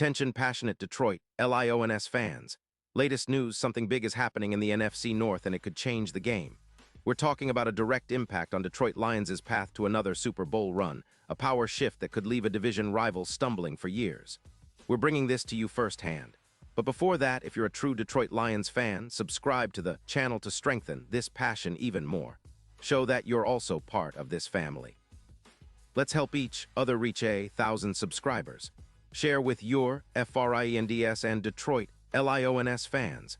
Attention passionate Detroit, Lions fans. Latest news, something big is happening in the NFC North and it could change the game. We're talking about a direct impact on Detroit Lions' path to another Super Bowl run, a power shift that could leave a division rival stumbling for years. We're bringing this to you firsthand. But before that, if you're a true Detroit Lions fan, subscribe to the channel to strengthen this passion even more. Show that you're also part of this family. Let's help each other reach 1,000 subscribers. Share with your FRIENDS and Detroit LIONS fans.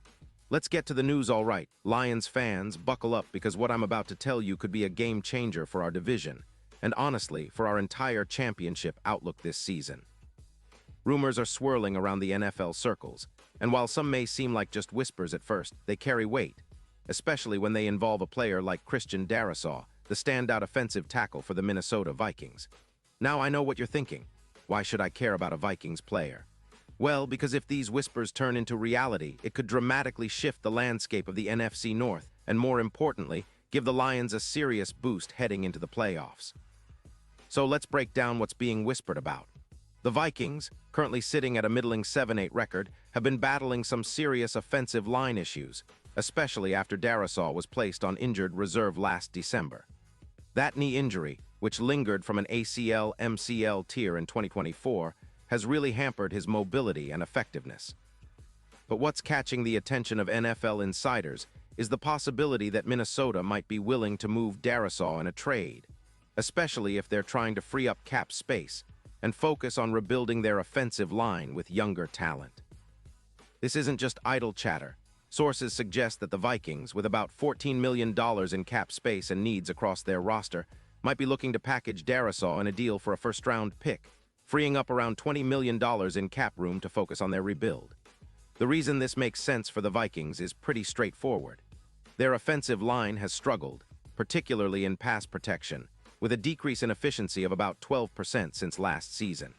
Let's get to the news all right. Lions fans, buckle up because what I'm about to tell you could be a game changer for our division, and honestly, for our entire championship outlook this season. Rumors are swirling around the NFL circles, and while some may seem like just whispers at first, they carry weight, especially when they involve a player like Christian Darrisaw, the standout offensive tackle for the Minnesota Vikings. Now I know what you're thinking. Why should I care about a Vikings player? Well, because if these whispers turn into reality, it could dramatically shift the landscape of the NFC North, and more importantly, give the Lions a serious boost heading into the playoffs. So let's break down what's being whispered about. The Vikings, currently sitting at a middling 7-8 record, have been battling some serious offensive line issues, especially after Darrisaw was placed on injured reserve last December. That knee injury, which lingered from an ACL-MCL tear in 2024, has really hampered his mobility and effectiveness. But what's catching the attention of NFL insiders is the possibility that Minnesota might be willing to move Darrisaw in a trade, especially if they're trying to free up cap space and focus on rebuilding their offensive line with younger talent. This isn't just idle chatter. Sources suggest that the Vikings, with about $14 million in cap space and needs across their roster, might be looking to package Darrisaw in a deal for a first-round pick, freeing up around $20 million in cap room to focus on their rebuild. The reason this makes sense for the Vikings is pretty straightforward. Their offensive line has struggled, particularly in pass protection, with a decrease in efficiency of about 12% since last season.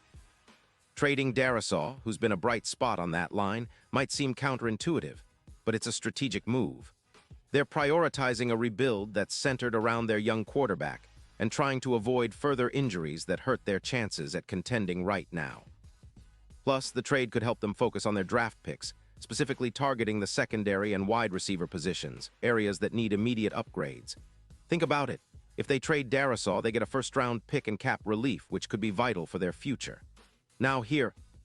Trading Darrisaw, who's been a bright spot on that line, might seem counterintuitive, but it's a strategic move. They're prioritizing a rebuild that's centered around their young quarterback and trying to avoid further injuries that hurt their chances at contending right now. Plus, the trade could help them focus on their draft picks, specifically targeting the secondary and wide receiver positions, areas that need immediate upgrades. Think about it. If they trade Darrisaw, they get a first-round pick and cap relief, which could be vital for their future. Now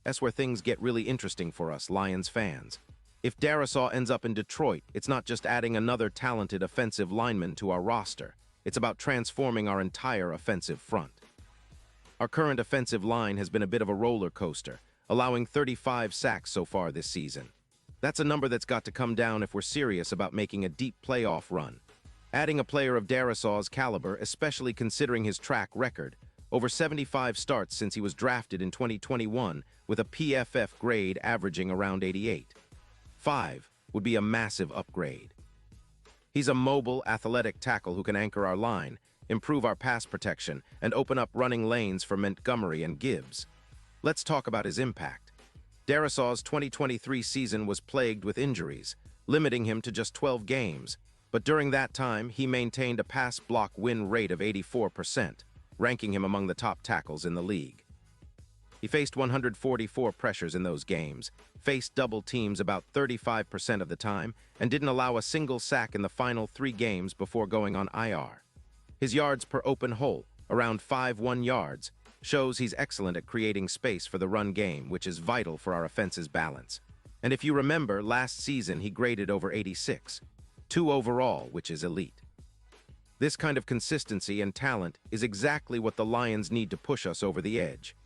that's where things get really interesting for us, Lions fans. If Darrisaw ends up in Detroit, it's not just adding another talented offensive lineman to our roster. It's about transforming our entire offensive front. Our current offensive line has been a bit of a roller coaster, allowing 35 sacks so far this season. That's a number that's got to come down if we're serious about making a deep playoff run. Adding a player of Darrisaw's caliber, especially considering his track record, over 75 starts since he was drafted in 2021 with a PFF grade averaging around 88. 5 would be a massive upgrade. He's a mobile, athletic tackle who can anchor our line, improve our pass protection, and open up running lanes for Montgomery and Gibbs. Let's talk about his impact. Darrisaw's 2023 season was plagued with injuries, limiting him to just 12 games, but during that time, he maintained a pass block win rate of 84%, ranking him among the top tackles in the league. He faced 144 pressures in those games, faced double teams about 35% of the time, and didn't allow a single sack in the final 3 games before going on IR. His yards per open hole, around 5.1 yards, shows he's excellent at creating space for the run game, which is vital for our offense's balance. And if you remember, last season he graded over 86, 2 overall, which is elite. This kind of consistency and talent is exactly what the Lions need to push us over the edge.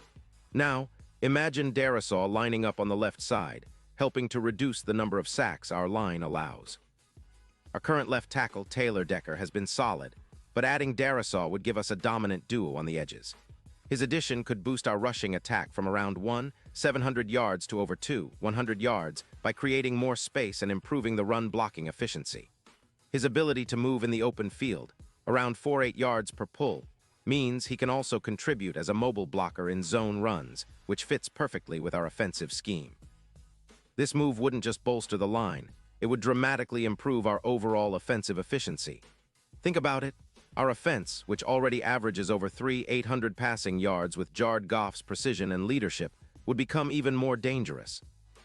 Now, imagine Darrisaw lining up on the left side, helping to reduce the number of sacks our line allows. Our current left tackle, Taylor Decker, has been solid, but adding Darrisaw would give us a dominant duo on the edges. His addition could boost our rushing attack from around 700 yards to over 100 yards by creating more space and improving the run blocking efficiency. His ability to move in the open field, around 4.8 yards per pull, means he can also contribute as a mobile blocker in zone runs, which fits perfectly with our offensive scheme. This move wouldn't just bolster the line, it would dramatically improve our overall offensive efficiency. Think about it. Our offense, which already averages over 800 passing yards with Jared Goff's precision and leadership, would become even more dangerous.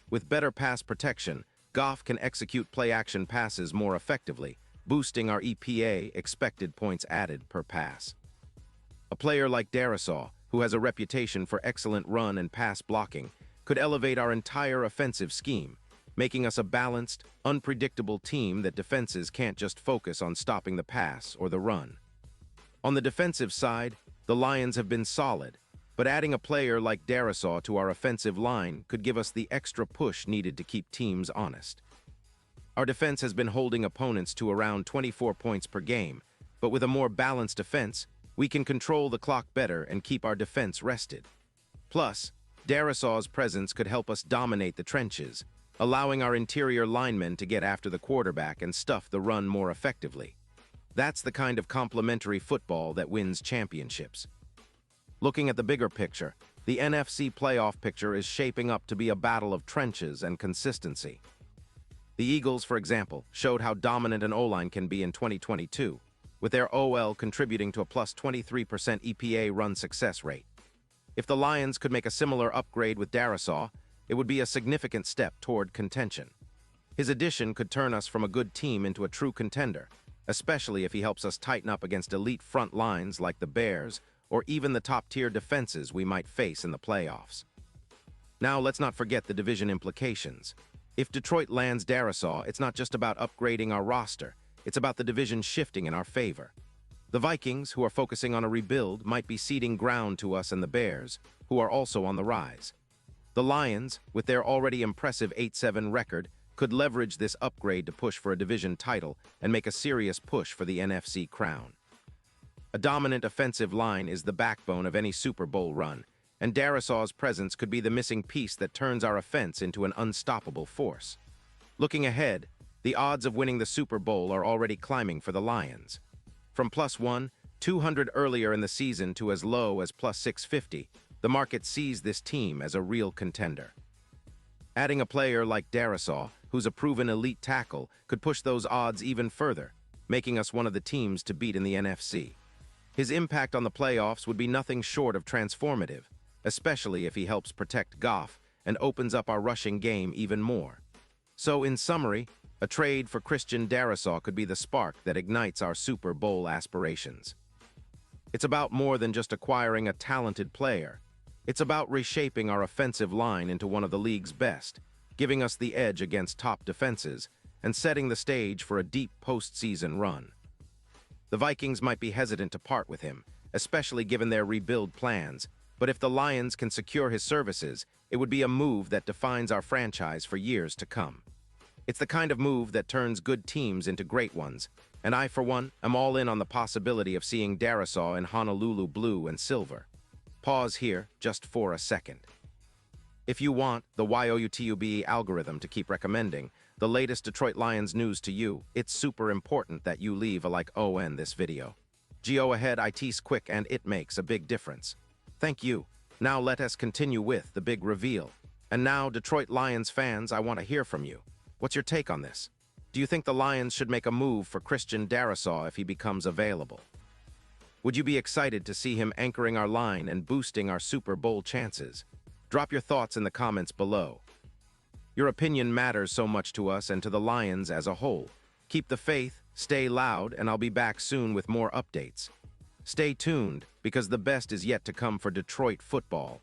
With better pass protection, Goff can execute play-action passes more effectively, boosting our EPA, expected points added per pass. A player like Darisaw, who has a reputation for excellent run and pass blocking, could elevate our entire offensive scheme, making us a balanced, unpredictable team that defenses can't just focus on stopping the pass or the run. On the defensive side, the Lions have been solid, but adding a player like Darisaw to our offensive line could give us the extra push needed to keep teams honest. Our defense has been holding opponents to around 24 points per game, but with a more balanced offense, we can control the clock better and keep our defense rested. Plus, Darisaw's presence could help us dominate the trenches, allowing our interior linemen to get after the quarterback and stuff the run more effectively. That's the kind of complementary football that wins championships. Looking at the bigger picture, the NFC playoff picture is shaping up to be a battle of trenches and consistency. The Eagles, for example, showed how dominant an O-line can be in 2022, with their OL contributing to a plus 23% EPA run success rate. If the Lions could make a similar upgrade with Darisaw, it would be a significant step toward contention. His addition could turn us from a good team into a true contender, especially if he helps us tighten up against elite front lines like the Bears or even the top-tier defenses we might face in the playoffs. Now, let's not forget the division implications. If Detroit lands Darisaw, it's not just about upgrading our roster, it's about the division shifting in our favor. The Vikings, who are focusing on a rebuild, might be ceding ground to us and the Bears, who are also on the rise. The Lions, with their already impressive 8-7 record, could leverage this upgrade to push for a division title and make a serious push for the NFC crown. A dominant offensive line is the backbone of any Super Bowl run, and Darisaw's presence could be the missing piece that turns our offense into an unstoppable force. Looking ahead, the odds of winning the Super Bowl are already climbing for the Lions. From +1, 200 earlier in the season to as low as +650, the market sees this team as a real contender. Adding a player like Darisaw, who's a proven elite tackle, could push those odds even further, making us one of the teams to beat in the NFC. His impact on the playoffs would be nothing short of transformative, especially if he helps protect Goff and opens up our rushing game even more. So, in summary, a trade for Christian Darisaw could be the spark that ignites our Super Bowl aspirations. It's about more than just acquiring a talented player. It's about reshaping our offensive line into one of the league's best, giving us the edge against top defenses, and setting the stage for a deep postseason run. The Vikings might be hesitant to part with him, especially given their rebuild plans, but if the Lions can secure his services, it would be a move that defines our franchise for years to come. It's the kind of move that turns good teams into great ones, and I, for one, am all in on the possibility of seeing Darisaw in Honolulu blue and silver. Pause here just for a second. If you want the YOUTUBE algorithm to keep recommending the latest Detroit Lions news to you, it's super important that you leave a like on this video. Go ahead, it's quick and it makes a big difference. Thank you. Now let us continue with the big reveal. And now, Detroit Lions fans, I want to hear from you. What's your take on this? Do you think the Lions should make a move for Christian Darisaw if he becomes available? Would you be excited to see him anchoring our line and boosting our Super Bowl chances? Drop your thoughts in the comments below. Your opinion matters so much to us and to the Lions as a whole. Keep the faith, stay loud, and I'll be back soon with more updates. Stay tuned, because the best is yet to come for Detroit football.